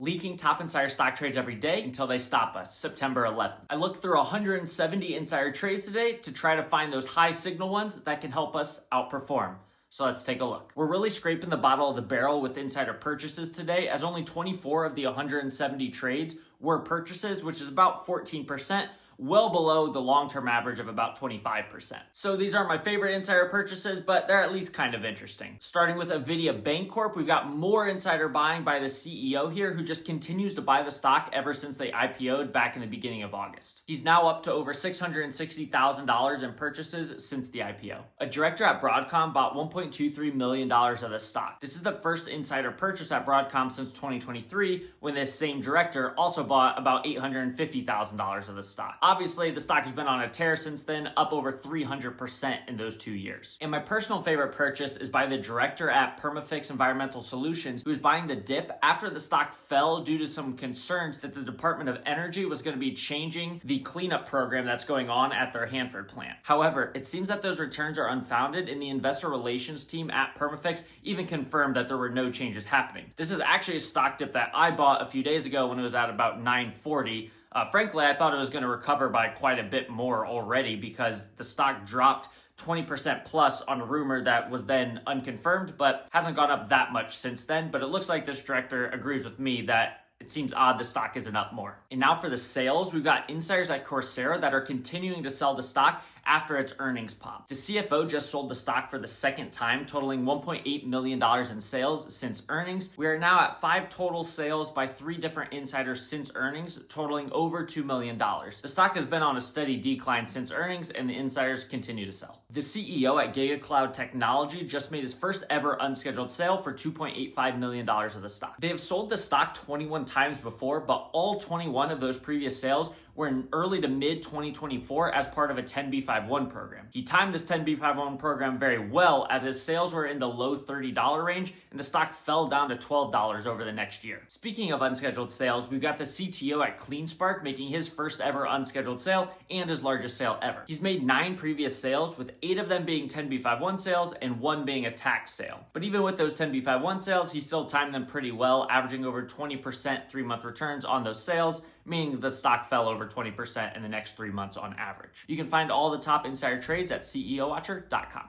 Leaking top insider stock trades every day until they stop us, September 11th. I looked through 170 insider trades today to try to find those high signal ones that can help us outperform. So let's take a look. We're really scraping the bottom of the barrel with insider purchases today, as only 24 of the 170 trades were purchases, which is about 14%, well below the long-term average of about 25%. So these aren't my favorite insider purchases, but they're at least kind of interesting. Starting with Nvidia Bancorp, we've got more insider buying by the CEO here, who just continues to buy the stock ever since they IPO'd back in the beginning of August. He's now up to over $660,000 in purchases since the IPO. A director at Broadcom bought $1.23 million of the stock. This is the first insider purchase at Broadcom since 2023, when this same director also bought about $850,000 of the stock. Obviously, the stock has been on a tear since then, up over 300% in those 2 years. And my personal favorite purchase is by the director at Perma-Fix Environmental Solutions, who is buying the dip after the stock fell due to some concerns that the Department of Energy was going to be changing the cleanup program that's going on at their Hanford plant. However, it seems that those returns are unfounded, and the investor relations team at Perma-Fix even confirmed that there were no changes happening. This is actually a stock dip that I bought a few days ago when it was at about $9.40. Frankly, I thought it was going to recover by quite a bit more already because the stock dropped 20% plus on a rumor that was then unconfirmed, but hasn't gone up that much since then. But it looks like this director agrees with me that it seems odd the stock isn't up more. And now for the sales, we've got insiders at Coursera that are continuing to sell the stock after its earnings pop. The CFO just sold the stock for the second time, totaling $1.8 million in sales since earnings. We are now at 5 total sales by 3 different insiders since earnings, totaling over $2 million. The stock has been on a steady decline since earnings, and the insiders continue to sell. The CEO at GigaCloud Technology just made his first ever unscheduled sale for $2.85 million of the stock. They have sold the stock 21 times before, but all 21 of those previous sales were in early to mid 2024 as part of a 10b5-1 program. He timed this 10b5-1 program very well, as his sales were in the low $30 range and the stock fell down to $12 over the next year. Speaking of unscheduled sales, we've got the CTO at CleanSpark making his first ever unscheduled sale and his largest sale ever. He's made 9 previous sales, with 8 of them being 10b5-1 sales and 1 being a tax sale. But even with those 10b5-1 sales, he still timed them pretty well, averaging over 20% 3-month returns on those sales, meaning the stock fell over 20% in the next 3 months on average. You can find all the top insider trades at CEOWatcher.com.